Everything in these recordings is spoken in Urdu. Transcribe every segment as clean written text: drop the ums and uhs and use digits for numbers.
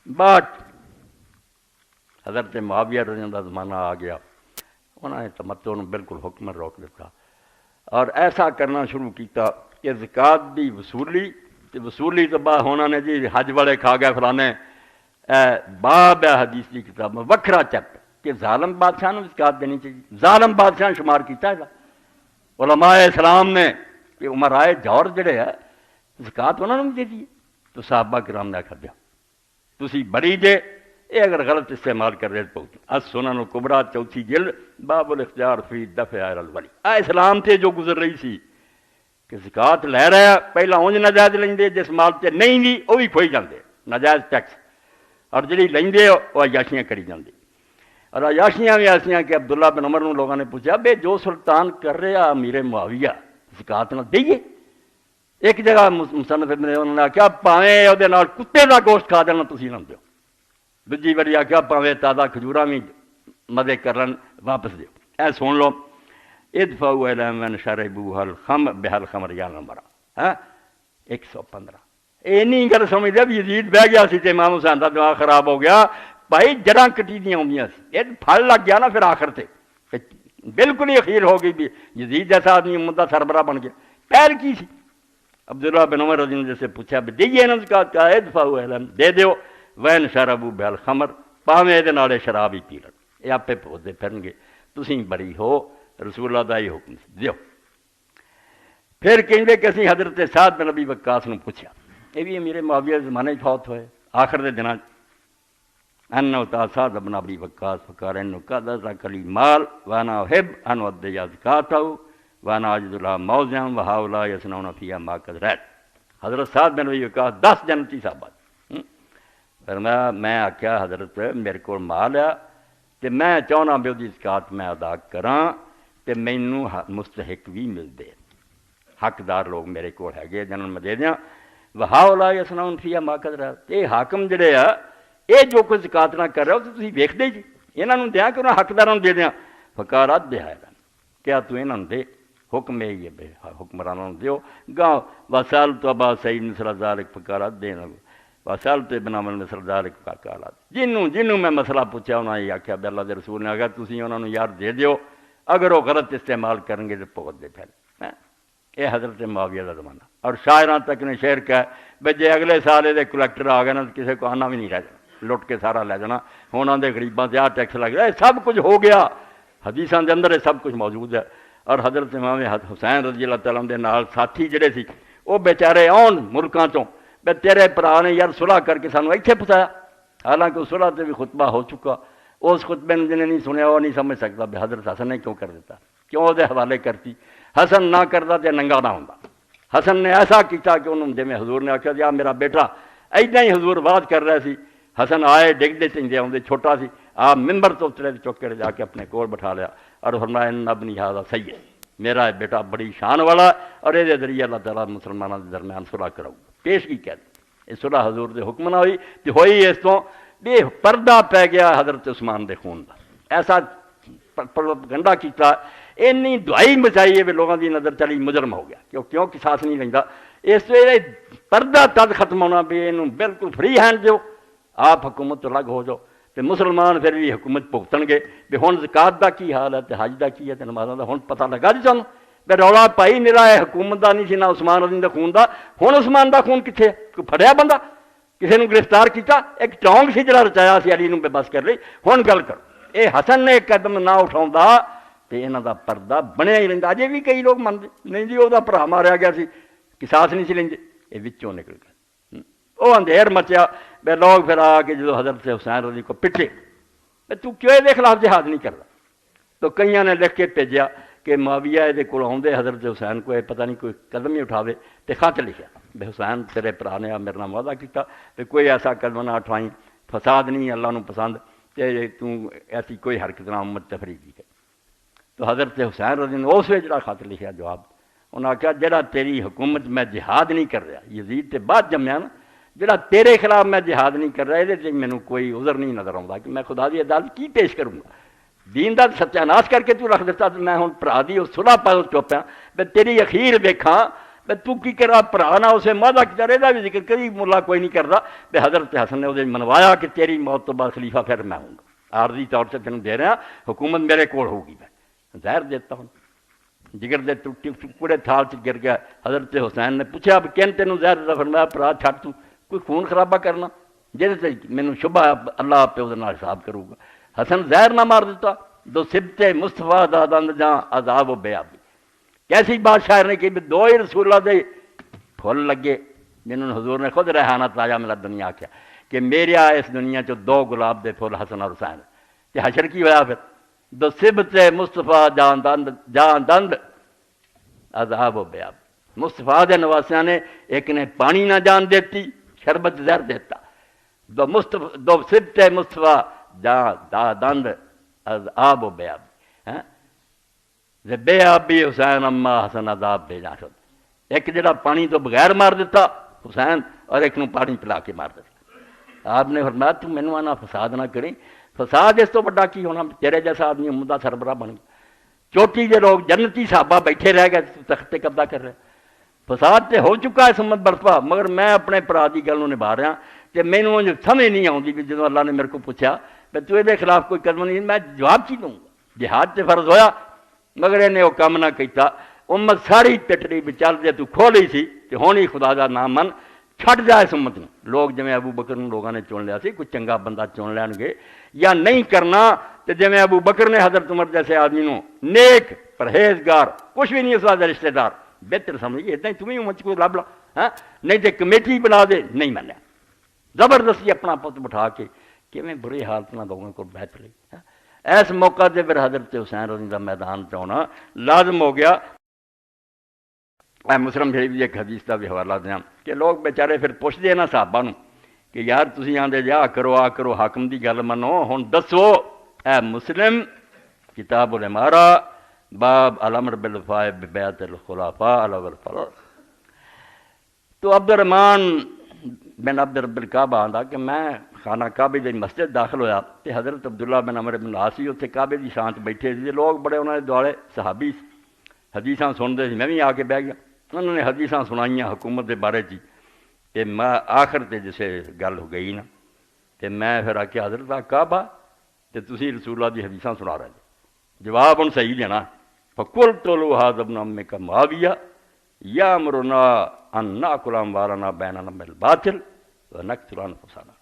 بعد حضرت معاویہ رضی اللہ عنہ کا زمانہ آ گیا، انہوں نے تمتع نو بالکل حکمر روک دیتا اور ایسا کرنا شروع کیتا کہ زکات دی وصولی تو بعد ہونا نے جی حج والے کھا گئے فلانے باب ہے حدیث کی کتاب میں وکھرا چیپٹر کہ ظالم بادشاہ نے زکات دینی چاہیے، ظالم بادشاہ شمار کیتا ہے علماء اسلام نے کہ عمرائے جور جڑے ہے زکات انہوں نے دے دی، تو صحابہ کرام نے آخر دیا تسی بڑی جے یہ اگر غلط استعمال کر رہے تو السنن الکبریٰ 4 جلد باب الاختیار فی دفع الولی اسلام تے جو گزر رہی سی کہ زکات لے رہا پہلا اونج ناجائز لیندے جس مال تے نہیں دی وہ بھی کھوئی جاندے ناجائز ٹیکس اور جڑی لیندے وہ عیاشیاں کری جاندے اور عیاشیاں بھی ایسیاں کہ عبداللہ بن عمر لوگوں نے پوچھا بے جو سلطان کر رہا امیر معاویہ زکات نہ دئیے ایک جگہ مصنف انہوں نے آخیا پاویں وہ کتے کا گوشت کھا دینا تھی نہ دیو، دوجی باری آخیا پاویں تازہ کھجوراں بھی مزے کرن واپس دیو، اے سن لو ادفعوا الیہم من شربوا الخمر بالخمر یا نمبر 115 یہ نہیں گل سمجھتے بھی یزید بہ گیا سی تے امام حسین دا دماغ خراب ہو گیا بھائی جڑاں کٹی دیاں ہوندیاں سی یہ پھل لگ گیا نا پھر آخر تے بالکل ہی اخیر ہو گئی بھی یزید جیسا آدمی امت دا سربراہ بن گیا، پہل کی سی عبداللہ بن عمر رضی اللہ عنہ سے پوچھا بھی دیئے نا زکات کا ادفعوا الیہم دے دیو وین شربوا بالخمر پاویں یہ نالے شراب ہی پی لن یہ آپے پودے پھرن گے تسیں بری ہو رسول اللہ دا یہ حکم دیو۔ پھر کہیں کہ اسی حضرت سعد بن ابی وقاص نے پوچھا یہ بھی میرے معاویہ زمانے فوت ہوئے آخر دے دنوں انہو تا سعد بن ابی وقاص فقال انہو قد ذاک لی مال وانا احب ان ادی زکاتہ وانا اجد اللہ موضعا وہؤلاء یصنعون فیہا ما قد رأیت۔ حضرت سعد بن ابی وقاص 10 جنتی صحابہ فرمایا میں آخیا حضرت میرے کو مال ہے تے میں چاہنا بھی وہ زکات میں ادا کراں تے مینوں مستحق بھی مل دے، حقدار لوگ میرے کو ہے جنہوں میں دے دیاں وہؤلاء یصنعون فیہا ما قد رأیت۔ یہ حاکم جڑے آ یہ جو کوئی زکات نہ کر رہا ہو تو تسی ویکھدے جی انہاں دیاں کہ انہاں حقداراں دے دیاں فقال ادھا کیا تو انہاں دے حکم یہ ہے بے حکمرانوں دیو گاں وسال تو ابا سعید مثل ذالک فقال ادھا وسال تو ابن عمر مثل ذالک فقال جنوں میں مسئلہ پوچھا انہاں یہ آخیا بے اللہ دے رسول نے اگر تسی انہاں نوں یار دے دیو اگر وہ غلط استعمال کریں گے تو بہت دے پھر یہ حضرت معاویہ کا زمانہ اور شاعراں تک نے شعر کہا بے جے اگلے سال یہ کلیکٹر آ گئے نا کسی کو آنا بھی نہیں رہ جانا لٹ کے سارا لے جانا ہونا دے غریباں سے ٹیکس لگ رہا ہے سب کچھ ہو گیا حدیثاں دے اندر یہ سب کچھ موجود ہے۔ اور حضرت امام حسین رضی اللہ تعالیٰ دے نال ساتھی جڑے سی وہ بیچارے آن ملکاں چوں بے تیرے بھرا نے یار صلح کر کے سانوں ایتھے پہنچایا، حالانکہ اس صلح تے بھی خطبہ ہو چکا، اس خطبے نے جنہیں نہیں سنیا وہ نہیں سمجھ سکتا بھی حضرت حسن نے کیوں کر دیتا، کیوں وہ حوالے کرتی، حسن نہ کرتا تے ننگا نہ ہوندا، حسن نے ایسا کیتا کہ انہوں جی حضور نے آخیا جی میرا بیٹا ایداں ہی حضور بات کر رہے سی حسن آئے ڈگتے چنجے آتے چھوٹا سی آپ ممبر تو اترے چک کے جا کے اپنے کول بٹھا لیا اور فرمایا ان ابنی ھذا سید میرا بیٹا بڑی شان والا اور یہ ذریعے اللہ تعالیٰ مسلمانوں کے درمیان صلح کراؤ پیش کی کہتے یہ صلح حضور دے حکم نہ ہوئی تو ہوئی اس تو بے پردہ پی گیا حضرت عثمان دے خون دا ایسا گنڈا کیتا اینی دعائی مچائی ہے بھی لوگوں کی نظر چلی مجرم ہو گیا کیوں قصاص نہیں لیندا اس ویلے پردہ تد ختم ہونا بھی یہ بالکل فری ہینڈ دیو آپ حکومت تو الگ ہو جاؤ تو مسلمان پھر بھی حکومت بھگتن گے بھی ہن زکات دا کی حال ہے تے حج دا کی ہے تے نمازاں دا ہن پتہ لگا جی سانوں بھی رولا پائی میرا ہے حکومت دا نہیں سی نہ عثمان غنی دا خون دا ہن عثمان دا خون کتنے کوئی پھڑیا بندہ کسی نے گرفتار کیتا ایک ٹونگ سی جڑا رچایا سی علی نوں بے بس کر لئی ہن گل کرو اے حسن نے ایک قدم نہ اٹھاوندا تے انہاں دا پردہ بنیا ہی رہندا اجے بھی کئی لوگ منتے نہیں جی وہ بھرا ماریا گیا سی قصاص نہیں سی لیندے یہ وچوں نکل گیا وہ اندھیر مچیا بے لوگ پھر آ کے جدو حضرت حسین رضی کو پٹے تو کیوں یہ خلاف جہاد نہیں کرتا تو کئیاں نے لکھ کے بھیجیا کہ معاویہ یہ کول آؤندے حضرت حسین کو پتہ نہیں کوئی قدم ہی اٹھاوے تے خط لکھیا بے حسین تیرے بھرا نے میرے نال وعدہ کیتا تے کوئی ایسا قدم نہ اٹھائیں فساد نہیں اللہ نو پسند تے تو ایسی کوئی حرکت نہ امت تفریق کی تو حضرت حسین رضی نے اس ویلے جڑا خط لکھیا جواب انہاں کہا جڑا تیری حکومت میں جہاد نہیں کر رہا یزید تے بعد جمیا نا جڑا تیرے خلاف میں جہاد نہیں کر رہا یہ مینوں کوئی عذر نہیں نظر آتا کہ میں خدا دی عدالت کی پیش کروں گا دین دا ستیاناش کر کے تو رکھ دیتا میں ہن بھرا دی صلح پا چپ ہاں میں تیری اخیر ویکھاں بے تو کی کرا بھرا نہ اسے مادہ کی طرح دا بھی ذکر کری ملا کوئی نہیں کرتا بے حضرت حسن نے اسے منوایا کہ تیری موت تو بعد خلیفہ پھر میں ہوں گا، عارضی طور سے تینوں دے رہا حکومت میرے کول ہوگی، میں زہر دیتا ہوں۔ جگر دے ٹکڑے تھال سے گر گیا۔ حضرت حسین نے پوچھا اب کین تینوں زہر دیتا؟ فرمایا بھرا چھڑ تو کوئی خون خرابہ کرنا جہد سے مینوں شبہ اللہ پہ وہ حساب کروں گا۔ حسن زہر نہ مار دیتا، دو سبت مصطفیٰ دا دند جاں عذاب و بے آبی۔ کیسی بات شاعر نے کہ دو ہی رسول اللہ دے پھول لگے، جنہوں حضور نے خود ریحانہ تاجہ ملا دنیا کیا کہ میرے اس دنیا چو دو گلاب دے پھول حسن اور حسین، کہ حشر کی ہوا پھر دو سبت مصطفیٰ جان دند عذاب و بے آبی۔ مصطفیٰ دے نواسیاں نے ایک نے پانی نہ جان دیتی، شربت زہر دیتا، دو سبت مصطفیٰ جان دند عذاب و بے آبی۔ بے آبی حسین اما حسن عذاب بے جان شد، ایک جڑا پانی تو بغیر مار دیتا حسین، اور ایک نو پانی پلا کے مار دیتا۔ آپ نے فرمایا تو مینوں آنا فساد نہ کریں، فساد اس تو بڑا کی ہونا، تیرے جیسا آدمی عمدہ سربراہ بن گیا، چوٹی کے لوگ جنتی صحابہ بیٹھے رہ گئے تو تخت قبضہ کر رہے۔ فساد تے ہو چکا ہے سمت برپا، مگر میں اپنے پرا دی گل نبھا رہا کہ مینوں سمجھ نہیں آتی بھی جدوں اللہ نے میرے کو پوچھا کہ تو یہ خلاف کوئی قدم نہیں، میں جواب کی دوں گا؟ جہاد تے فرض ہویا مگر انہیں وہ کام نہ کیتا، امت ساری پٹری بھی چل دے تو کھولی سی کہ ہونی خدا دا نام من چھٹ جائے اس امت نے۔ لوگ جویں ابو بکر لوگوں نے چن لیا سی، کوئی چنگا بندہ چن لین گے یا نہیں کرنا، تو جویں ابو بکر نے حضرت عمر جیسے آدمی نو نیک پرہیزگار کچھ بھی نہیں اس واسطے رشتہ دار بہتر سمجھیے اتنا ہی تمہیں امت کو لب لا، نہیں تو کمیٹی بنا دے، نہیں منیا، زبردستی اپنا پت بٹھا کے کیویں بری حالت نہ لوگوں کو بہتر لی۔ اس موقع سے پھر حضرت حسین رضی اللہ میدان پہ ہونا لازم ہو گیا۔ میں مسلم شریف کی ایک حدیث کا بھی حوالہ دیا کہ لوگ بیچارے پھر پوچھتے ہیں نا صحابہ نو کہ یار تسی آندے جا کرو آ کرو حاکم دی گل منو، ہن دسو اے مسلم کتاب الامارہ باب الامر بالوفاء ببیعت الخلفاء الاول، تو عبد الرحمن بن عبد رب الکعبہ آندا کہ میں خانہ کعبے دی مسجد داخل ہویا تے حضرت عبداللہ بن عمر بن العاص اتنے کعبے دی شان بیٹھے سی، لوگ بڑے انہوں نے دوالے صحابی حدیثاں سنتے سی، میں بھی آ کے بہ گیا، انہوں نے حدیثاں سنائیاں حکومت دے بارے چی، کہ میں آخر تے جسے گل ہو گئی نا تے میں پھر آ کے حضرت کعبہ تے تسی رسول اللہ دی حدیثاں سنا رہے جی، جواب ان صحیح دینا فقلت له هذا ابن عمك معاویہ یامرنا ان ناکل اموالنا بیننا بالباطل ونقتل انفسنا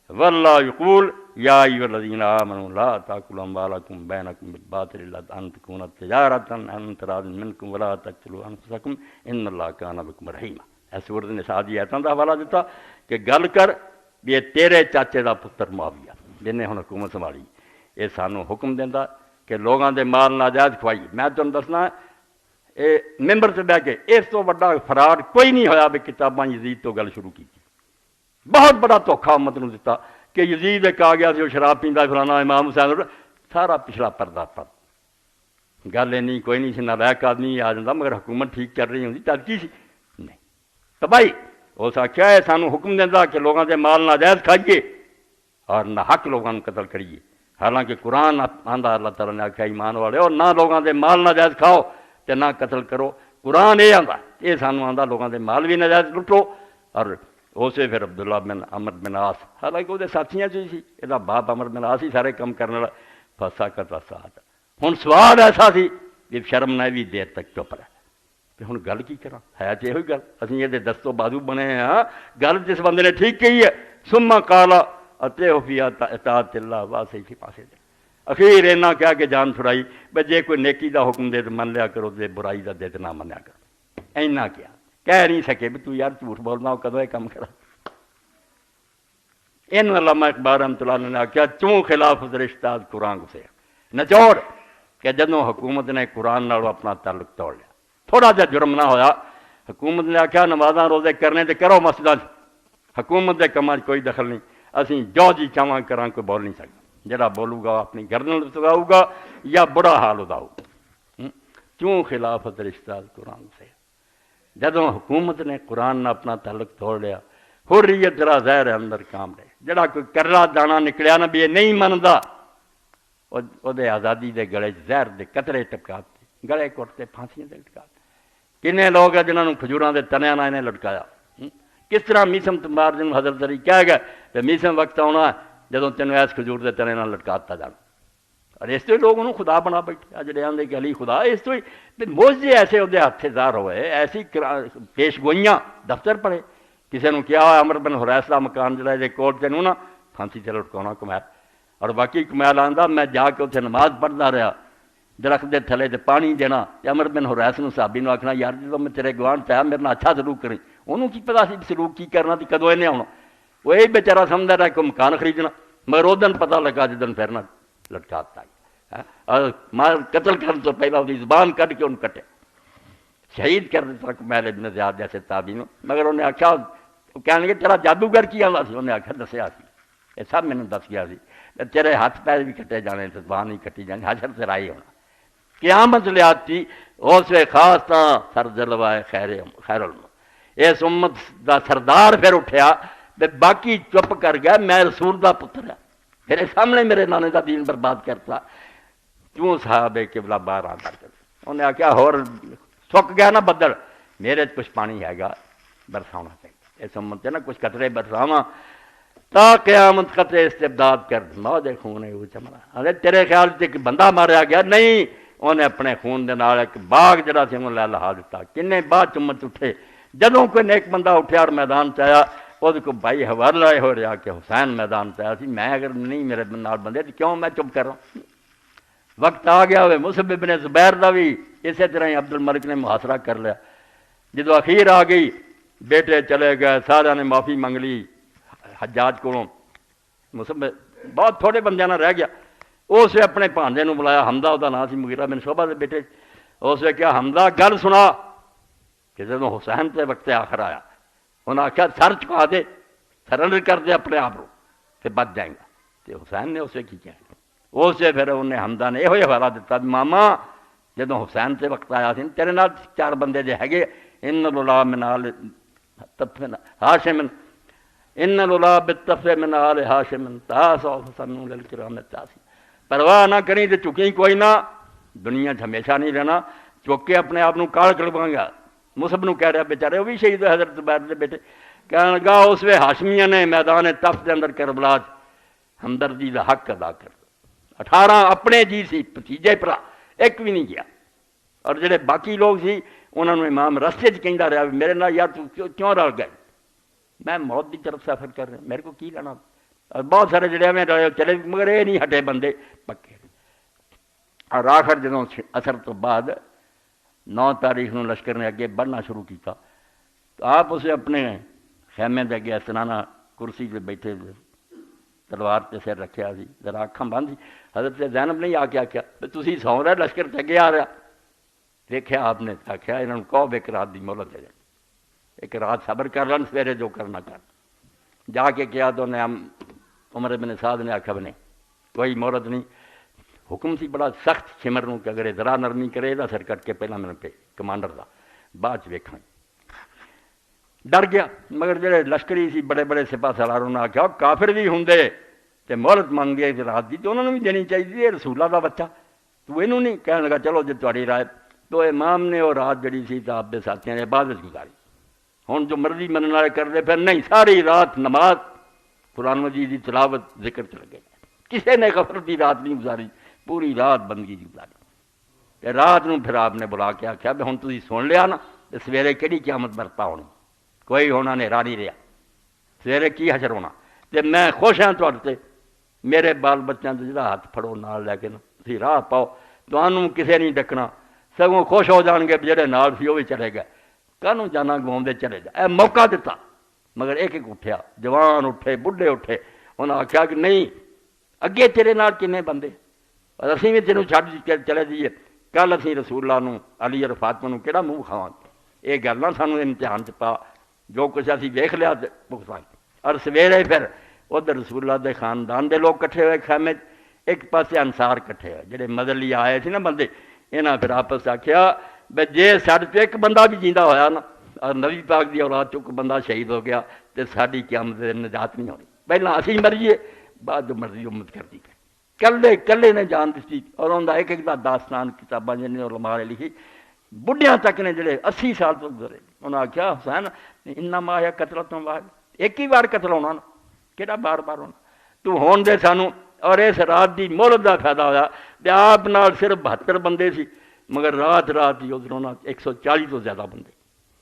واللہ یقول یا ایھا الذین آمنوا لا تاکلوا اموالکم بینکم بالباطل الا ان تکون تجارۃ عن تراض منکم ولا تقتلوا انفسکم ان اللہ کان بکم رحیما۔ اس سورۃ النساء دی آیتاں دا حوالہ دیتا کہ گل کر بھی یہ تیرے چاچے دا پتر معاویہ جنہیں ہن حکومت سنبھالی، یہ سانوں حکم دیندا کہ لوگوں دے مال ناجائز کھوائی۔ میں تمہیں دسنا ممبر سے بہ کے اس تو بڑا فراڈ کوئی نہیں ہویا بھی کتاباں یزید تو گل شروع کی، بہت بڑا دھوکھا امت نو دیتا کہ یزید ایک آ گیا سی وہ شراب پیندا فلانا امام حسین، سارا پچھلا پردہ پر گل نہیں کوئی نہیں سی، نالائق آدمی آ جاتا مگر حکومت ٹھیک چل رہی ہوتی تب کی سی نہیں تباہی۔ اس آخیا ہے سانوں حکم دینا کہ لوگوں دے مال ناجائز کھائیے اور نہ حق لوگوں کو قتل کریے، حالانکہ قرآن آندا اللہ تعالیٰ نے آخیا ایمان والے اور نہ لوگوں دے مال ناجائز کھاؤ تے نہ قتل کرو، قرآن یہ آندا یہ سانوں آندا لوگوں دے مال بھی ناجائز لٹو۔ اور اسے پھر عبداللہ بن عمر بن عاص حالانکہ وہ ساتھیاں چ سی، یہ باپ عمر بن عاص ہی سارے کام کرنے والا، فسا کرتا ساتھ۔ ہن سوال ایسا سی کہ شرم نہ بھی دیر تک چپ رہے کہ ہن گل کی کراں، ہے تو یہ گل اسی یہ دستو بازو بنے ہاں، گل جس بندے نے ٹھیک کہی ہے ثم قال اطیعوا فی اطاعت اللہ واسطے ہی پاسے دے، اخیر اینا کہا کہ جان چھڑائی بے جے کوئی نیکی دا حکم دے تو من لیا کرو، دے برائی دا دے تو نہ منیا کرو، اینا کیا کہہ نہیں سکے بھی تو یار جھوٹ بولنا کدو یہ کام کرا۔ ان علامہ اقبال رحمۃ اللہ نے کیا چوں خلاف رشتہ قرآن سے نچوڑ کہ جدوں حکومت نے قرآن نال اپنا تعلق توڑ لیا، تھوڑا جا جرم نہ ہویا، حکومت نے آخیا نمازاں روزے کرنے تے کرو مسجداں، حکومت دے کماں کوئی دخل نہیں، اسی جو جی چاہواں کراں کوئی بول نہیں سکتا، جڑا بولو گا اپنی گردن لٹکاؤ گا یا برا حال ادا ہوگا۔ کیوں خلافت رشتہ قرآن سے، جدوں حکومت نے قرآن نے اپنا تعلق توڑ لیا، حریت جرا زہر اندر کام رہے، جڑا کوئی کرلا دانا نکلیا نا بھی یہ نہیں مندا وہ دے آزادی دے گلے زہر دے قطرے ٹپکاتے، گلے کوٹتے پھانسیاں دے لٹکاتے۔ کنے لوگ ہیں جنہوں نے کھجوراں دے تنیاں نال انہیں لٹکایا. کس طرح میسم تمار جنہوں حضرت علی کہہ گئے کہ میسم وقت آنا ہے جدوں تینوں ایس کھجور دے تنے نال لٹکاتا جانا. اور اس تو ہی لوگ انہوں خدا بنا بیٹھے آ جڑے آندے کہ علی خدا. اس تو ہی موجے ایسے وہ ہاتھ ظاہر ہوئے, ایسی پیش گوئیاں دفتر پڑے. کسی نے کیا عمر بن حریث کا مکان جڑا ہے کوٹ تینوں نا پھانسی تے لٹکاؤنا کمیل. اور باقی کمیل آندا میں جا کے اتنے نماز پڑھتا رہا درخت دے تھلے تے پانی دینا. عمر بن حریث نے صحابی نے آخنا یار جب میں تیرے گوان پایا میرے نال اچھا سلوک کریں. انہوں کی پتا سی سلوک کی کرنا تے کدوں انہیں آنا. وہ یہی بیچارہ سمجھدا رہا کہ مکان خریدنا, مگر اس دن پتہ لگا جدن پھرنا لٹکاتا اور مار قتل کرنے تو پہلا وہ زبان کٹ کے انہوں کٹے شہید کر دیتا کمیل ابن زیاد جیسے تابعی نے. مگر انہیں آخیا کہنے لگے تیرا جادوگر کی آندا سی. انہیں آخیا دسیا سی یہ سب مینوں دس گیا سی تیرے ہاتھ پیر بھی کٹے جانے تے زبان نہیں کٹی جانی, حشر سے رائی ہونا. قیامت لیاتی اس وے خاص تا سر جلوائے خیر الم. اس امت دا سردار پھر اٹھیا تے باقی چپ کر گیا میں رسول دا پتر ہے میرے سامنے میرے نانے دا دین برباد کرتا کیوں صحابہ قبلہ باہر آ کر. انہیں آخیا ہور سک گیا نا بدل میرے کچھ پانی ہے گا برسانا چاہیے. اس امت نا کچھ قطرے برساواں تا قیامت قطرے استبداد کر موج خون ہے وہ چمڑا. ارے تیرے خیال سے ایک بندہ ماریا گیا نہیں, انہیں اپنے خون دے نال ایک باغ جڑا سی انہوں لے لہا دیتا. کنے بعد چمت اٹھے جدوں کوئی نیک بندہ اٹھیا اور میدان چایا وہ کو بھائی حوالہ لائے ہو رہا کہ حسین میدان چایا سی. میں اگر نہیں میرے نال بندے تو کیوں میں چپ کر رہا ہوں. وقت آ گیا ہوئے مصعب بن زبیر دا بھی اسی طرح ہی عبد الملک نے محاصرہ کر لیا. جدو اخیر آ گئی بیٹے چلے گئے سارے نے معافی منگ لی حجاج کو. مصعب بہت تھوڑے بندے نہ رہ گیا. اس نے اپنے بھانجے نو بلایا حمزہ وہ نام سی مغیرہ بن شعبہ دے بیٹے. اس نے کیا حمزہ گل سنا کہ جب حسین سے وقت آخر آیا انہیں آخیا سر چکا دے سرنڈر کر دے اپنے آپ کو پھر بچ جائیں گا. تو حسین نے اسے کی کیا اس سے پھر انہیں حمزہ نے یہ حوالہ دیتا ماما جب حسین سے وقت آیا سی تیرے نال چار بندے جو ہے ان لولا من آل ہاشم ان لولا بالتف من آل ہاشم تاسو فسنو للکرام تاسی. پرواہ نہ کریں تو چکیں کوئی نہ دنیا ہمیشہ نہیں رہنا چک کے اپنے آپ کاڑ کڑواں گا. مصعب نو کہہ رہا بیچارے وہ بھی شہید ہوئے حضرت زبیر دے بیٹے. کہنے لگا اس وے ہاشمیہ نے میدان تف دے اندر کربلا ہمدردی کا حق ادا کر 18 اپنے جی سی بھتیجے پرا ایک بھی نہیں گیا. اور جڑے باقی لوگ سی انہوں نے امام رستے کہندا رہا میرے نال یار تو کیوں رل گئے میں موت کی طرف سفر کر رہا میرے کو کی لینا. اور بہت سارے جڑے میں چلے مگر یہ نہیں ہٹے بندے پکے. اور آخر جدوں اثر تو بعد 9 تاریخ نو لشکر نے اگے بڑھنا شروع کیتا تو آپ اسے اپنے خیمے دے اگے استنانا کرسی پہ بیٹھے تلوار تے سر رکھیا سی ذرا اکھاں بند سی. حضرت زینب نہیں آ کے آخیا تسی سو رہے لشکر تے اگے آ رہا. دیکھا آپ نے آخیا انہوں نے کہو ایک رات دی مہلت دے دیں ایک رات صبر کر لن سویرے جو کرنا کر. جا کے کیا تو انہیں عمر بن سعد نے آخیا بھی نہیں کوئی مہلت نہیں. حکم سی بڑا سخت شمر نو کہ اگر ذرا نرمی کرے دا سر کٹ کے پہلا میرے پہ کمانڈر دا بعد ویکھاں. ڈر گیا مگر جڑے لشکری سی بڑے بڑے سپاہ سالاروں نے آخیا کافر بھی ہوں تے مہلت منگے رات دی تو انہوں نے بھی دینی چاہیے رسولہ دا بچہ تو انہوں نہیں کہنے لگا چلو جی تہاڈی رائے. تو امام نے اور رات جڑی سی تو آپ دے ساتھیاں نے عبادت گزاری. ہوں جو مرضی منن والے کرتے پھر نہیں ساری رات نماز قرآن مجید کی تلاوت ذکر چل گئے. کسی نے غفلت کی رات نہیں گزاری پوری رات بندگی گزاری. رات نو پھر آپ نے بلا کے آخیا بھی ہوں تھی سن لیا نا تو سویرے کہڑی قیامت برپا ہونی کوئی ہونا نیرا نہیں رہا سویرے کی حشر ہونا. تے میں خوش ہاں تھوڑے میرے بال بچوں سے جا ہاتھ پھڑو نال لے کے نا تھی راہ پاؤ تمہوں کسے نہیں ڈکنا سگوں خوش ہو جان گے جہے نال سی وہ بھی چلے گئے کہنوں جانا گواؤں چلے جا. اے موقع دیتا مگر ایک اٹھیا جوان اٹھے بڑھے اٹھے انہیں آخیا کہ نہیں اگے تیرے نال کنے بندے اور اسی بھی تینوں چھڈ چلے جائیے کل اسی رسول اللہ علی اور فاطمہ کہڑا منہ کھاواں. یہ گل نہ سانو امتحان چ پا جو کچھ اسی ویکھ لیا بھگتاں. اور سویرے پھر ادھر رسول اللہ دے خاندان دے لوگ کٹھے ہوئے خیمے ایک پاسے انصار کٹھے ہوئے جڑے مدلی آئے سی نا بندے انہاں پھر آپس آخیا بے جے ساڈے تو ایک بندہ بھی جیندا ہویا نا اور نبی پاک دی اولاد چوں کوئی بندہ شہید ہو گیا تو ساری قیامت نجات نہیں ہونی. پہلا اسی مریے بعد جو مرضی امت کر دی کلے کلے نے جان دیتی. اور انہوں ایک ایک دا داستان کتاباں جن علماء نے لکھی بڑھیاں تک نے جڑے 80 سال تو گزرے، انہاں آخیا حسین انما آیا قتل تو واحد، ایک ہی بار قتل ہونا نا، کہڑا بار بار ہونا، تو ہون دے سانو۔ اور اس رات دی مہلت دا فائدہ ہویا تے آپ نال صرف 72 بندے سی، مگر رات رات ہی ادھروں 140 تو زیادہ بندے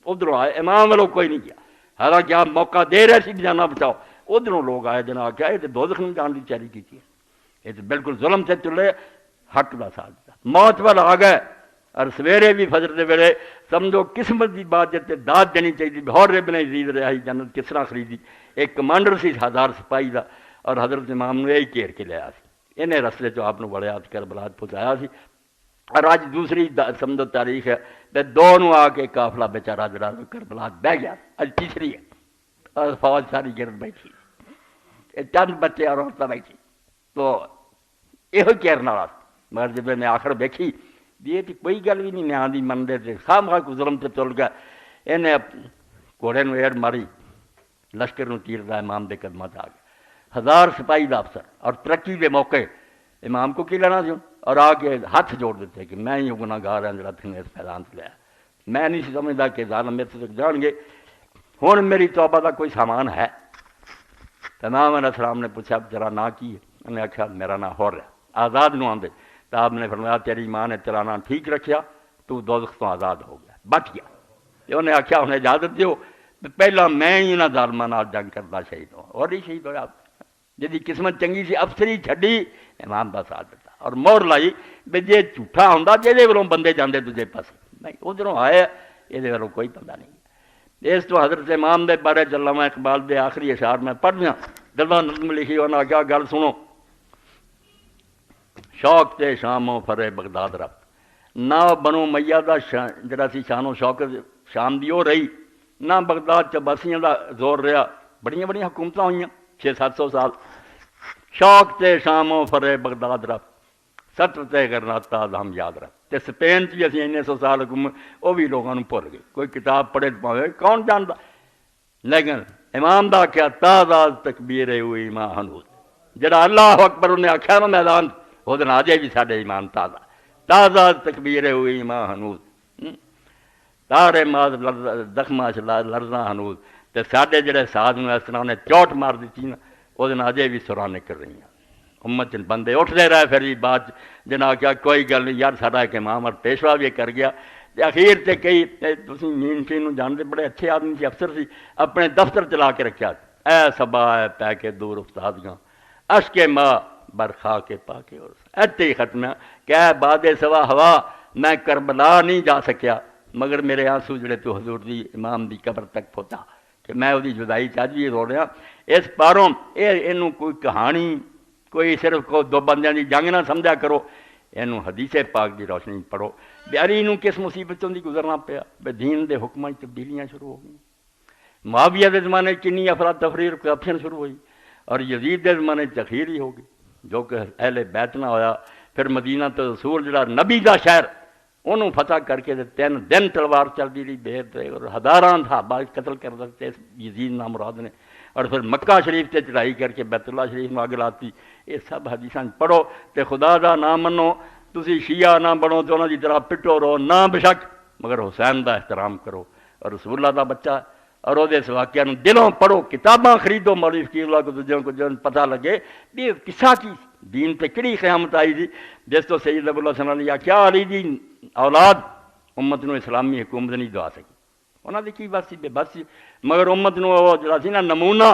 ادھروں آئے، امام والوں کوئی نہیں کیا، حالانکہ آپ موقع دے رہے سی جانا بچاؤ، ادھروں لوگ آئے جناب کیا یہ تو دوزخ میں جان کی تیاری کی ہے، یہ تو بالکل ظلم سے چلے، حق دا ساتھ دیا، موت وال آ گئے۔ اور سویرے بھی فجر دے ویلے سمجھو قسمت دی بات جتے داد دینی چاہیے، ہور ابن یزید رہائی جنت کس طرح خریدی، ایک کمانڈر سی 1000 سپاہی دا، اور حضرت امام نے یہی گھیر کے لیا سی، انہیں رستے چو آپ نے بڑے ہاتھ کربلا پہنچایا سی۔ اور آج دوسری سمجھو تاریخ ہے تے دونوں آ کے قافلہ بیچارہ جڑا کربلا بہ گیا، آج تیسری ہے، اور فوج ساری گرد بیٹھی، چند بچے اور عورتیں بیٹھی، تو یہ کہنا والا، مگر جب میں آخر دیکھی یہ تو کوئی گل بھی نہیں نیاں دی منتے تھے، خام خواہ کو ظلم سے تل گیا، انہیں گھوڑے نو ایڑ ماری، لشکر نو تیر دا امام دے قدمات آ گیا، 1000 سپاہی دا افسر، اور ترقی دے موقع امام کو کی لینا سی، اور آ کے ہاتھ جوڑ دیتے کہ میں ہی گناہ گار ہوں جڑا تھنے اس میدان سے لیا، میں نہیں سمجھتا کہ ظالم میرے سے جان گے، ہن میری توبہ دا کوئی سامان ہے؟ امام علیہ السلام نے پوچھا تیرا نا کی ہے؟ انہوں نے آخیا میرا نا حر ہے، آزاد نو آندے، تو آپ نے فرمایا تیری ماں نے تیرا نا ٹھیک رکھیا، تو دوزخ تو آزاد ہو گیا، بچ گیا۔ انہیں آخیا انہیں اجازت دیو پہلا میں ہی انہاں ظالماں نال جنگ کرتا شہید ہوں، اور ہی شہید ہوا، جدی قسمت چنگی سی افسری چھڈی، امام دا ساتھ دیتا، اور مہر لائی بھی جے جھوٹا ہوندا جہدے ولوں بندے جاندے دوجے پاسے، نہیں ادھروں آئے یہ ولوں کوئی بندہ نہیں۔ اس تو حضرت امام دے بارے علامہ اقبال دے آخری اشعار میں پڑھنا گلاں نظم لکھی، انہاں کیا گل سنو، شوق تے شاموں فرے بغداد رب، نہ بنو میہ دا جڑا سی شان و شوکت شام دی ہو رہی، نہ بغداد چباسیاں دا زور رہا، بڑیاں بڑیاں حکومتاں ہوئیاں 600-700 سال، شوق تے شاموں فرے بغداد رب، ستر تے گرناتا ہم یاد رکھ، تے سپین بھی اسی 100 سال حکومت وہ بھی لوگوں نے بھول گئے، کوئی کتاب پڑھے پاوے کون جانتا، لیکن امام دا کیا تازہ تکبیر ہوئی ماں ہنوز، جڑا اللہ اکبر انہیں آخیا نا میدان وہ دن آجے بھی ساڈے ایمان تازہ، تازہ تکبیر ہوئی ماں ہنوز، تارے ماز زخماں لرزاں ہنوز، تے ساڈے جڑے ساز میں اس طرح انہیں چوٹ مار دیتی نا وہ دن آجے بھی سراں نکل رہی ہیں، امت بندے اٹھتے رہے، پھر بات جنا کیا کوئی گل نہیں یار ساڈا ایک امام اور پیشوا بھی کر گیا، تے اخیر تے کئی تسی مین شین نو جانتے بڑے اچھے آدمی سی، افسر سی، اپنے دفتر چلا کے رکھیا، اے صبا اے پہ کے دور استادیاں اشک ماں برخا کے پا کے، اور ایتے ہی ختم ہے کہ اے باد سوا ہوا میں کربلا نہیں جا سکیا، مگر میرے آنسو جڑے تو حضور دی امام دی قبر تک پہنچا کہ میں وہ جدائی چ بھی رو رہا، اس پاروں یہ کوئی کہانی کوئی صرف کو دو بندیاں دی جنگ نہ سمجھا کرو، یہ حدیث پاک دی روشنی پڑھو، بیاری کس مصیبتوں دی گزرنا پیا، بے دین دے حکماں تبدیلیاں شروع ہو گئیں، معاویہ دے زمانے کنی افراتفری کرپشن شروع ہوئی، اور یزید دے زمانے تخیر ہی ہوگی، جو کہ اہل بیت نہ ہویا، پھر مدینہ تو رسول جڑا نبی دا شہر انہوں فتح کر کے 3 دن تلوار چلتی رہی دیر تے، اور ہزاراں صحابہ قتل کر دیتے یزید نام مراد نے، اور پھر مکہ شریف تے چڑھائی کر کے بیت اللہ شریف میں آگ لاتی، یہ سب حدیثاں پڑھو تے خدا دا نام منو، تسی شیعہ نہ بنو تو انہاں دی طرح پٹو رہو نہ بشک، مگر حسین دا احترام کرو، اور رسول اللہ دا بچہ، اور وہ اس واقعہ دلوں پڑھو، کتاباں خریدو، مولوی فقیر اللہ کو دوجوں کو جن پتہ لگے بھی قصہ کی دین تے کڑی قیامت آئی دی، جس تو سید ابو الحسن علی کیا علی دی اولاد امت نو اسلامی حکومت نہیں دوا سکی، انہاں دی کی بس سی بے بس سی، مگر امت نو وہ جڑا سی نا نمونہ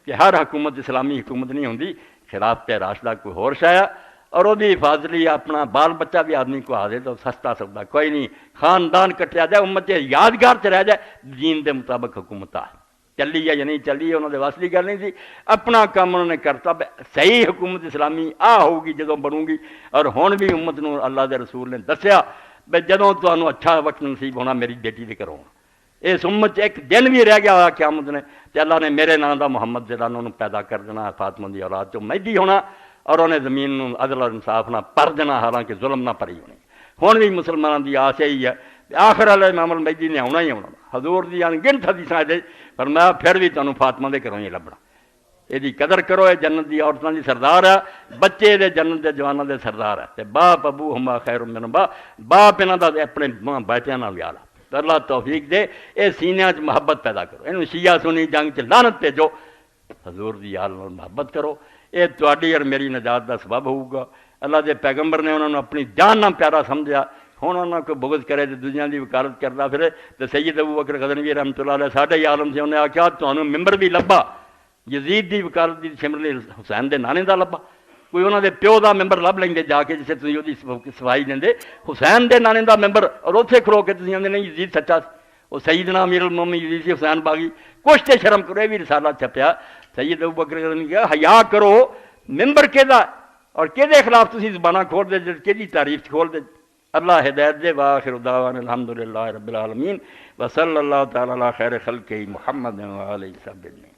کہ ہر حکومت اسلامی حکومت نہیں ہوندی، خلافت راشدہ کوئی ہور شایا، اور وہ حفاظت لیے اپنا بال بچہ بھی آدمی کو آ دے تو سستا سکتا کوئی نہیں، خاندان کٹیا جائے، امت یادگار سے رہ جائے، دین دے مطابق حکومت آئے، چلی یا نہیں چلی انہوں نے واسطی گل نہیں سی، اپنا کام انہوں نے کرتا، صحیح حکومت اسلامی آ ہوگی جدوں بنوں گی، اور ہون بھی امت نو اللہ دے رسول نے دسیا بے جدوں تانوں اچھا وقت نصیب ہونا میری بیٹی دے کرو، اس امت ایک دن بھی رہ گیا ہوا قیامت نے تے اللہ نے میرے نام دا محمد جڑا انہوں پیدا کر دینا، فاطمہ دی اولاد چوں مہدی ہونا، اور انہیں زمین نو عدل اور انصاف نہ پر دینا، حالانکہ ظلم نہ پری ہونی، ہون بھی مسلمانوں دی آس یہی ہے، آخر والے امام المہدی نے آنا ہی آنا، حضور دی انگنت حدیثاں دے فرمایا پھر بھی تانوں فاطمہ دے گھروں ہی لبنا، یہ قدر کرو، یہ جنت دی عورتوں دی سردار ہے، بچے دے جنت دے جوانوں دے سردار ہے، تے باپ ابو ہما خیر من باپ انہاں دا اپنے ماں بیٹیاں نال پیار ہے۔ تو اللہ توفیق دے اے سینیاں چ محبت پیدا کرو، انہوں شیعہ سنی جنگ چ لعنت بھیجو، حضور دی یاد نال محبت کرو، اے تہاڈی اور میری نجات دا سبب ہوگا۔ اللہ دے پیغمبر نے انہوں نے اپنی جان نال پیارا سمجھا، ہن انہاں کو بغض کرے تے دنیا دی وکالت کردا پھرے۔ تے سید ابو بکر غزنوی رحمۃ اللہ علیہ ساڈے عالم سے انہیں آکھیا تانوں ممبر بھی لبا یزید دی وکالت دی سمرلی حسین دے نانے دا لبا، کوئی انہوں دے پیو دا ممبر لب لیں گے جا کے جسے تسی اودی صفائی دیندے، حسین دے نانے دا ممبر اور اوتھے کھلو کے تسی آندے نہیں یزید سچا سی، وہ سیدنا امیر المومنین یزید سی حسین باغی، کچھ تے شرم کرو، یہ بھی رسالہ چھپیا۔ سید ابو بکر غزنوی کہا حیا کرو، ممبر کہدا اور کہدے خلاف تسی زباناں کھول دے، کہدی تعریف کھول دے۔ اللہ ہدایت دے، وآخر دعوانا الحمدللہ رب العالمین، وصلی اللہ تعالی علی خیر خلقہ محمد وآلہ وصحبہ اجمعین۔